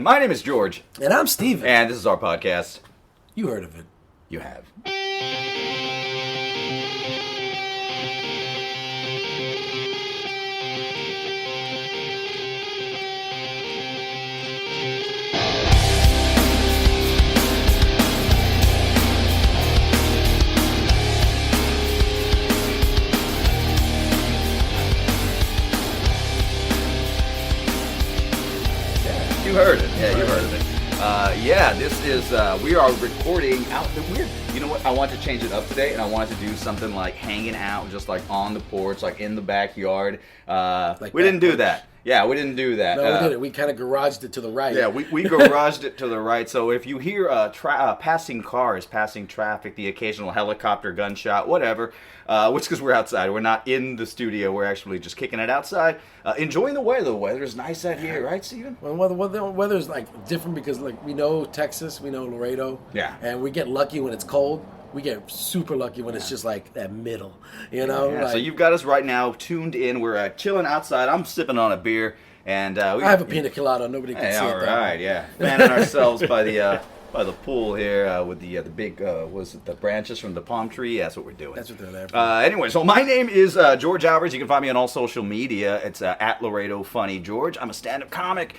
My name is George. And I'm Steven. And this is our podcast. You heard of it. You have. You heard it. Yeah, you heard of it. This is, we are recording out the weird. You know what? I want to change it up today, and I wanted to do something like hanging out, just like on the porch, like in the backyard. We didn't do that. Yeah, we didn't do that. No, we did it. We kind of garaged it to the right. Yeah, we garaged it to the right. So if you hear passing cars, passing traffic, the occasional helicopter gunshot, whatever, which because we're outside. We're not in the studio. We're actually just kicking it outside. Enjoying the weather. The weather's nice out here, right, Steven? Well, the weather's like different because like we know Texas, we know Laredo. Yeah. And we get lucky when it's cold. We get super lucky when it's just like that middle, you know? Yeah, like, so you've got us right now tuned in. We're chilling outside. I'm sipping on a beer. And I have a pina colada. Nobody can see it. All right, yeah. Fanning ourselves by the pool here with the big, was it the branches from the palm tree? Yeah, that's what we're doing. That's what they're there for. Anyway, so my name is George Alvarez. You can find me on all social media. It's at Laredo Funny George. I'm a stand-up comic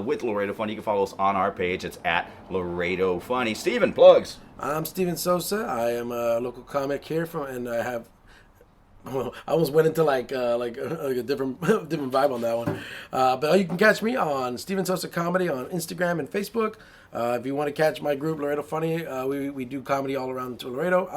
with Laredo Funny. You can follow us on our page. It's at Laredo Funny. Steven, plugs. I'm Steven Sosa. I am a local comic here and I have. I almost went into like a different vibe on that one, but you can catch me on Steven Sosa Comedy on Instagram and Facebook. If you want to catch my group Laredo Funny, we do comedy all around Laredo.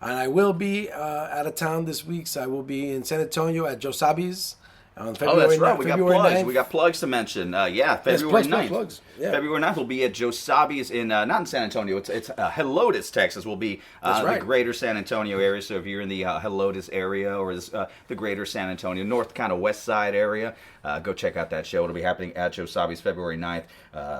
And I will be out of town this week, so I will be in San Antonio at Joe Sabi's. On February that's right. We got plugs. 9th. We got plugs to mention. February 9th. Plugs. Yeah. February 9th will be at Joe Sabi's in not in San Antonio. It's Helotes, Texas. Will be the greater San Antonio area. So if you're in the Helotes area or the greater San Antonio, north kind of west side area, go check out that show. It'll be happening at Joe Sabi's February 9th.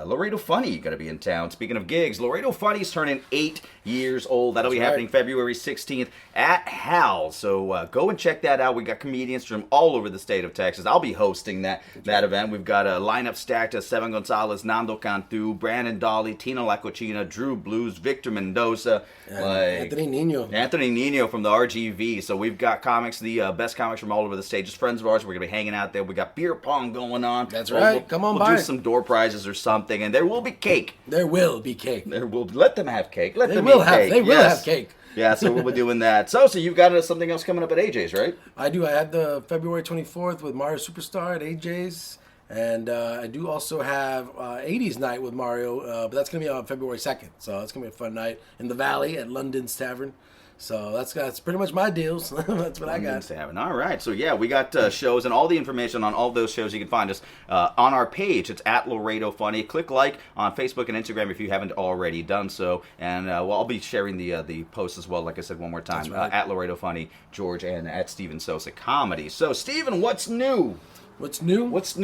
Laredo Funny going to be in town. Speaking of gigs, Laredo Funny's turning 8 years old. That'll be happening February 16th at Hal. So go and check that out. We got comedians from all over the state of Texas. I'll be hosting that event. We've got a lineup stacked of Seven Gonzalez, Nando Cantu, Brandon Dolly, Tina La Cochina, Drew Blues, Victor Mendoza, Anthony Nino from the RGV. So we've got comics, the best comics from all over the state. Just friends of ours. We're going to be hanging out there. We got beer pong going on. That's right. Come on by. We'll do some door prizes or something, and there will be cake. There will be cake. We'll let them have cake. They will have cake. Yeah, so we'll be doing that. So you've got something else coming up at AJ's, right? I do. I had the February 24th with Mario Superstar at AJ's. And I do also have 80s night with Mario, but that's going to be on February 2nd. So it's going to be a fun night in the Valley at London's Tavern. So that's pretty much my deals. That's what I got. Tavern. All right. So, we got shows, and all the information on all those shows you can find us on our page. It's at Laredo Funny. Click like on Facebook and Instagram if you haven't already done so. And I'll be sharing the posts as well, like I said one more time, at Laredo Funny George and at Steven Sosa Comedy. So, Steven, what's new? What's new? What's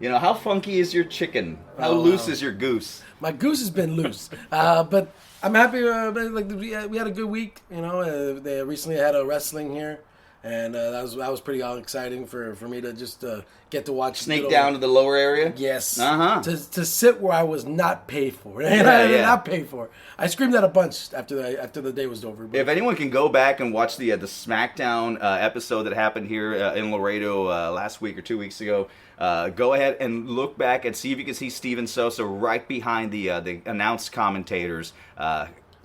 how funky is your chicken? How loose is your goose? My goose has been loose, but I'm happy. We had a good week. They recently had a wrestling here, and that was pretty exciting for me to just get to watch. Sneak down to the lower area. Yes. To sit where I was not paid for, and I did not pay for. I screamed that a bunch after the day was over. But if anyone can go back and watch the SmackDown episode that happened here in Laredo last week or 2 weeks ago, go ahead and look back and see if you can see Steven Sosa right behind the announced commentators.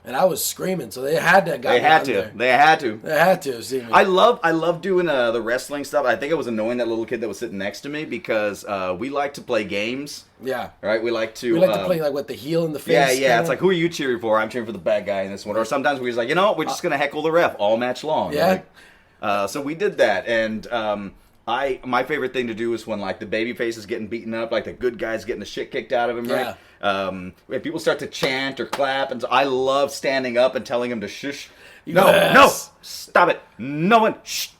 And I was screaming, so they had that guy. They had to. They had to see me. I love doing the wrestling stuff. I think it was annoying that little kid that was sitting next to me because we like to play games. Yeah. Right. We like to play like the heel in the face. Yeah. Kinda. It's like, who are you cheering for? I'm cheering for the bad guy in this one. Or sometimes we're just like, we're just gonna heckle the ref all match long. Yeah. So we did that, and my favorite thing to do is when like the baby face is getting beaten up, like the good guy's getting the shit kicked out of him, right? When people start to chant or clap, and so I love standing up and telling them to shush. No, stop it. No one, shh.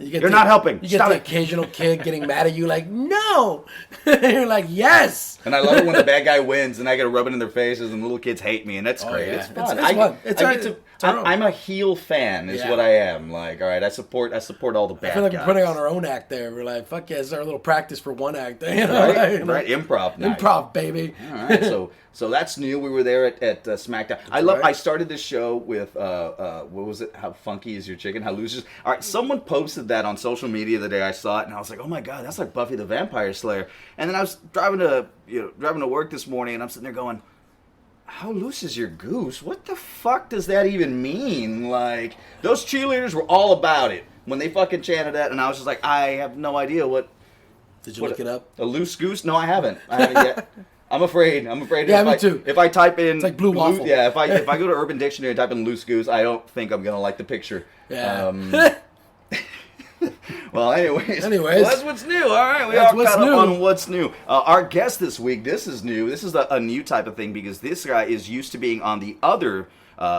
You're not helping. You get Stop the it. occasional kid getting mad at you like, no. You're like, yes. And I love it when the bad guy wins and I get to rub it in their faces and the little kids hate me and that's great. yeah. It's fun. It's fun. I'm a heel fan is what I am. Like, all right, I support all the bad guys. I feel like we're putting on our own act there. We're like, fuck yeah, it's our little practice for one act. You know? Right, improv night. Improv, baby. All right, so that's new. We were there at SmackDown. I started this show with what was it? How funky is your chicken? How loose is? All right, someone posted that on social media the day I saw it, and I was like, oh my god, that's like Buffy the Vampire Slayer. And then I was driving to work this morning, and I'm sitting there going, how loose is your goose? What the fuck does that even mean? Like, those cheerleaders were all about it when they fucking chanted that, and I was just like, I have no idea what. Did you look it up? A loose goose? No, I haven't yet. I'm afraid. Yeah, me too. If I type in, it's like blue waffle. Yeah, if I go to Urban Dictionary and type in loose goose, I don't think I'm gonna like the picture. Yeah. Well, anyways, well, that's what's new. All right, we are caught up on what's new. Our guest this week, this is new. This is a new type of thing because this guy is used to being on the other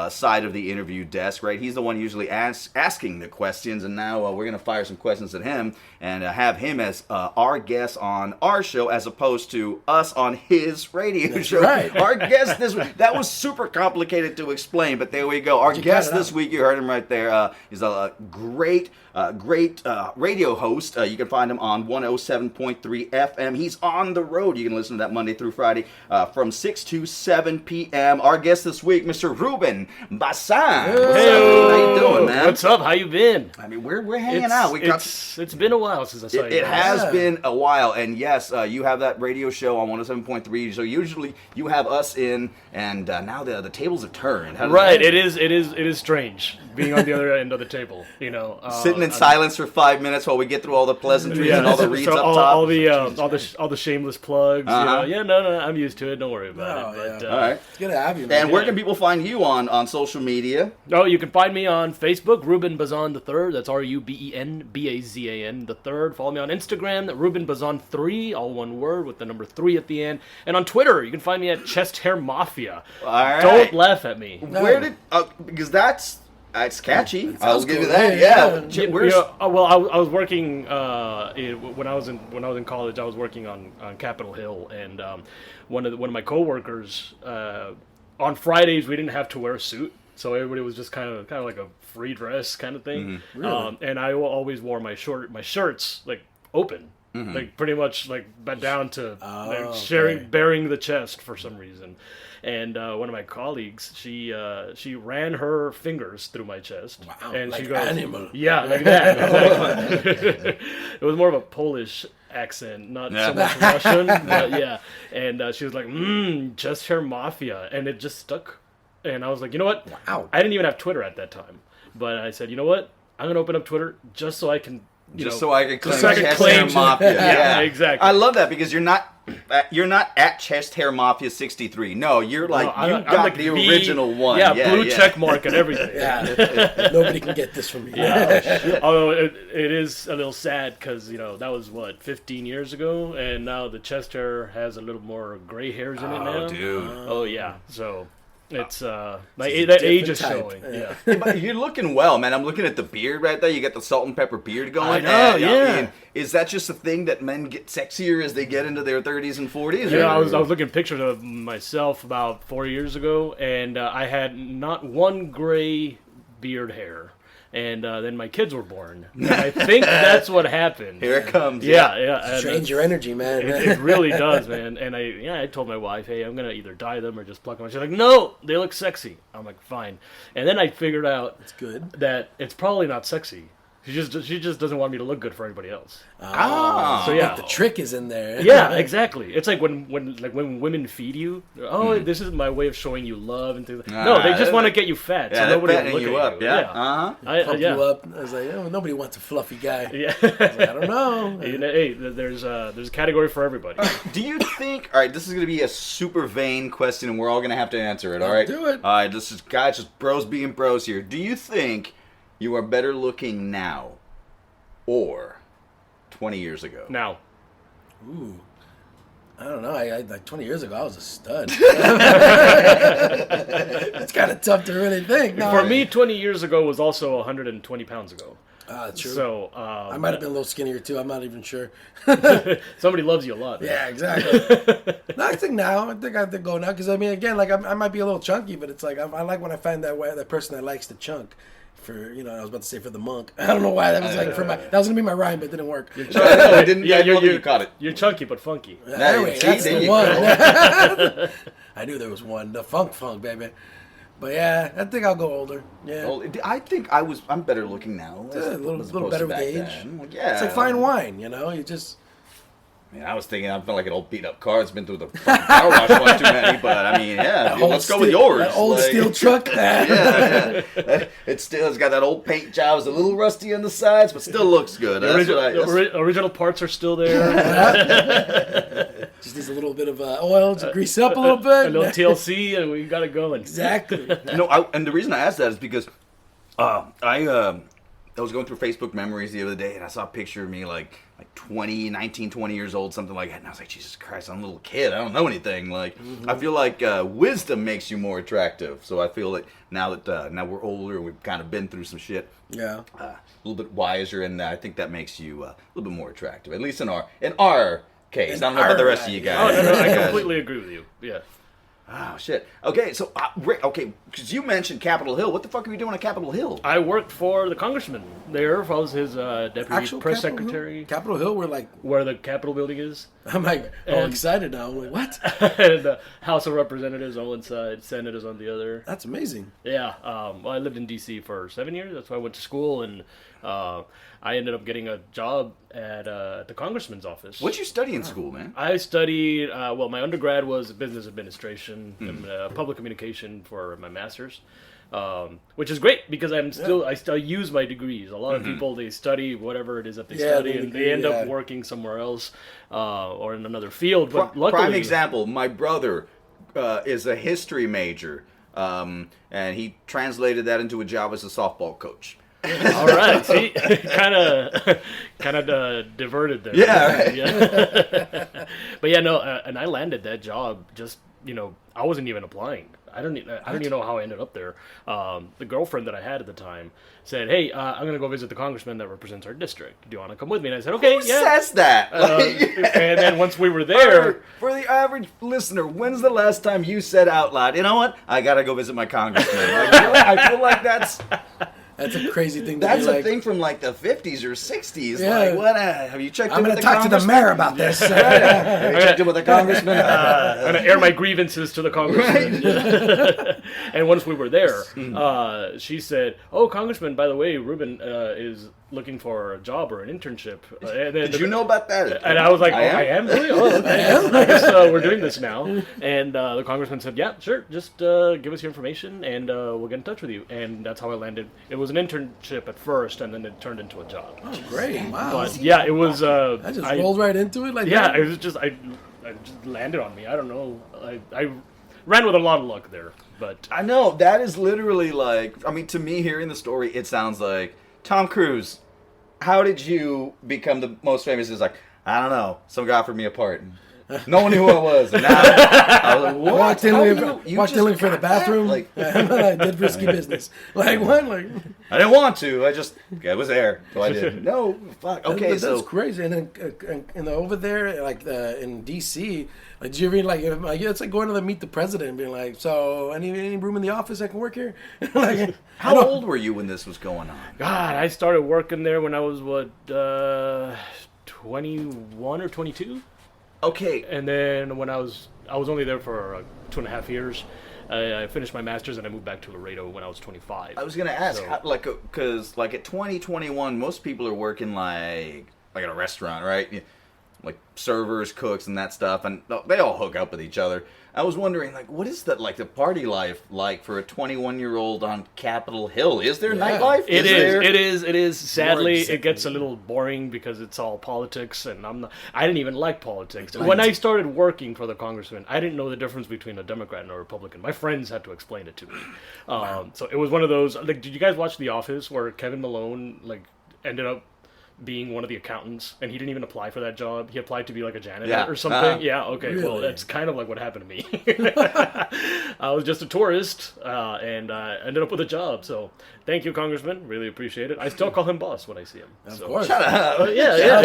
side of the interview desk, right? He's the one usually asking the questions, and now we're going to fire some questions at him and have him as our guest on our show as opposed to us on his radio show. Right. Our guest this week, that was super complicated to explain, but there we go. Our guest this week, you heard him right there, is a great radio host. You can find him on 107.3 FM. He's on the road. You can listen to that Monday through Friday from 6 to 7 p.m. Our guest this week, Mr. Ruben Bazan. Hey, how you doing, man? What's up? How you been? I mean, we're hanging out. It's been a while since I saw you. It has been a while, and yes, you have that radio show on 107.3. So usually you have us in, and now the tables have turned. Right. It is strange being on the other end of the table. You know, sitting in silence for 5 minutes while we get through all the pleasantries and all the reads up top. All the shameless plugs. Uh-huh. You know? Yeah, no, I'm used to it. Don't worry about it. But, all right. It's good to have you, man. And where can people find you on social media? Oh, you can find me on Facebook, Ruben Bazan III. That's Ruben Bazan III. Follow me on Instagram, Ruben Bazan 3, all one word with the number 3 at the end. And on Twitter, you can find me at Chest Hair Mafia. All right. Don't laugh at me. Where did because that's catchy. I'll give you cool. that. Yeah. Well, I was working when I was in college. I was working on Capitol Hill, and one of my coworkers on Fridays we didn't have to wear a suit, so everybody was just kind of like a free dress kind of thing. Mm-hmm. Really? And I always wore my shirts like open. Mm-hmm. Like pretty much like down to bearing the chest for some reason. And one of my colleagues, she ran her fingers through my chest. Wow, and like she goes, animal. Yeah, like that. It was more of a Polish accent, not so much Russian. But yeah, and she was like, Chest Hair Mafia, and it just stuck. And I was like, you know what? Wow. I didn't even have Twitter at that time, but I said, you know what? I'm gonna open up Twitter just so I can. So I can claim Chest Hair Mafia. Yeah, exactly. I love that because you're not at Chest Hair Mafia 63. No, you're like I'm like the original one. Yeah, blue check mark and everything. Yeah, nobody can get this from me. Yeah. Although it is a little sad because that was 15 years ago, and now the chest hair has a little more gray hairs in it now. Oh, dude. Oh yeah. So. It's that age is type. showing. Yeah. But you're looking well, man. I'm looking at the beard right there. You got the salt and pepper beard going. I know, yeah. I mean, is that just a thing that men get sexier as they get into their 30s and 40s? Yeah, I was looking at pictures of myself about 4 years ago, and I had not one gray beard hair. And then my kids were born. And I think that's what happened. Here it comes. Yeah. Change your energy, man. It really does, man. And I told my wife, hey, I'm going to either dye them or just pluck them. She's like, no, they look sexy. I'm like, fine. And then I figured out that it's probably not sexy. She just doesn't want me to look good for anybody else. So yeah, the trick is in there. Yeah, exactly. It's like when women feed you. This is my way of showing you love and things. No, they just want to get you fat, so nobody will look at you. Up, yeah. Pump you up. I was like, nobody wants a fluffy guy. Yeah, I was like, I don't know. Hey, there's a category for everybody. Do you think? All right, this is going to be a super vain question, and we're all going to have to answer it. All right, do it. All right, this is guys, just bros being bros here. Do you think you are better looking now or 20 years ago? Now. Ooh. I don't know. Like 20 years ago, I was a stud. It's kind of tough to really think. No. For me, 20 years ago was also 120 pounds ago. True. So I might have been a little skinnier too. I'm not even sure. somebody loves you a lot. Yeah, exactly. No, I think I have to go now because I mean, again, like I might be a little chunky, but it's like I like when I find that person that likes to chunk. For I was about to say for the monk. I don't know why that was like that was gonna be my rhyme, but it didn't work. No, it didn't. Yeah, you caught it. You're chunky but funky. Anyway, that's the one. I knew there was one. The funk, baby. But yeah, I think I'll go older. Yeah. Well, I think I'm better looking now. A little better with age. Well, yeah. It's like fine wine, You just. Man, I was thinking I feel like an old beat up car. It's been through the fucking power wash one too many, but I mean, yeah. Let's go with yours. That old steel truck. Yeah. It's got that old paint job. It's a little rusty on the sides, but still looks good. The original parts are still there. Just needs a little bit of oil to grease up a little bit. A little TLC, and we got it going. Exactly. And the reason I asked that is because I was going through Facebook memories the other day, and I saw a picture of me like 20 years old, something like that. And I was like, Jesus Christ, I'm a little kid. I don't know anything. Like, I feel like wisdom makes you more attractive. So I feel like now we're older and we've kind of been through some shit. Yeah. A little bit wiser, and I think that makes you a little bit more attractive, at least in our case. I don't know about the rest of you guys. Oh, no, I completely agree with you. Yeah. Oh, shit. Okay, so, Rick, because you mentioned Capitol Hill. What the fuck are you doing at Capitol Hill? I worked for the congressman there. I was his deputy press secretary. Capitol Hill, where the Capitol building is. I'm like, excited now. I'm like, what? And the House of Representatives on one side, Senate is on the other. That's amazing. Yeah. Well, I lived in D.C. for 7 years. That's why I went to school, and I ended up getting a job at the congressman's office. What'd you study in school, man? I studied, my undergrad was business administration and public communication for my master's, which is great because I still use my degrees. A lot of people, they study whatever it is that they study, and they end up working somewhere else or in another field. But luckily, prime example, my brother is a history major, and he translated that into a job as a softball coach. All right, see, kind of diverted there. Yeah, right. Yeah. But yeah, no, and I landed that job just I wasn't even applying. I don't even know how I ended up there. The girlfriend that I had at the time said, "Hey, I'm gonna go visit the congressman that represents our district. Do you want to come with me?" And I said, "Okay." Who says that? And then once we were there, for the average listener, when's the last time you said out loud, "You know what? I gotta go visit my congressman"? I feel like that's. That's a crazy thing. That's a thing from like the 50s or 60s. Yeah. Like, what? Have you checked? I'm going to talk to the mayor about this. Have you checked in with the congressman? I'm going to air my grievances to the congressman. Right. And once we were there, she said, "Oh, congressman, by the way, Ruben is looking for a job or an internship." And then Did you know about that? And I was like, I am really? Oh, okay. I guess we're doing this now. And the congressman said, "Yeah, sure. Just give us your information, and we'll get in touch with you." And that's how I landed. It was an internship at first, and then it turned into a job. Oh, great! Wow. But yeah, it was. I just rolled right into it, like yeah. that. It was just I just landed on me. I don't know. I ran with a lot of luck there, but I know that is literally like. I mean, to me, hearing the story, it sounds like Tom Cruise. How did you become the most famous? Is like, I don't know. Some guy offered me a part. No one knew who I was. And now I was like, what? Walked in looking for the bathroom. Like, I did risky business. Like what? Like I didn't want to. I was there, so I did. No, fuck. Okay, that's crazy. And then over there, like in DC, like, do you read like it's like going to Meet the President and being like, so any room in the office I can work here? Like, how old were you when this was going on? God, I started working there when I was 21 or 22. Okay. And then when I was only there for 2.5 years. I finished my master's and I moved back to Laredo when I was 25. I was gonna ask, because at 2021, most people are working like at a restaurant, right? Like servers, cooks, and that stuff, and they all hook up with each other. I was wondering, like, what is the party life like for a 21-year-old on Capitol Hill? Is there nightlife? It is. Sadly, it gets a little boring because it's all politics, and I didn't even like politics. When I started working for the congressman, I didn't know the difference between a Democrat and a Republican. My friends had to explain it to me. So it was one of those. Like, did you guys watch The Office where Kevin Malone ended up being one of the accountants, and he didn't even apply for that job. He applied to be like a janitor Yeah. or something. Yeah, okay, well, Really? that's kind of like what happened to me. I was just a tourist, and I ended up with a job. So thank you, Congressman. Really appreciate it. I still call him boss when I see him. Of So. course. Yeah.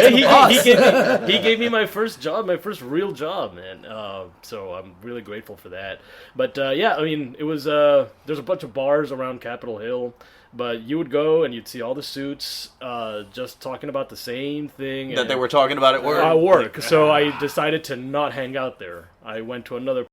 He gave me my first job, my first real job, man. So I'm really grateful for that. But yeah, I mean, it was there's a bunch of bars around Capitol Hill. But you would go and you'd see all the suits just talking about the same thing. That they were talking about at work. At work. So I decided to not hang out there. I went to another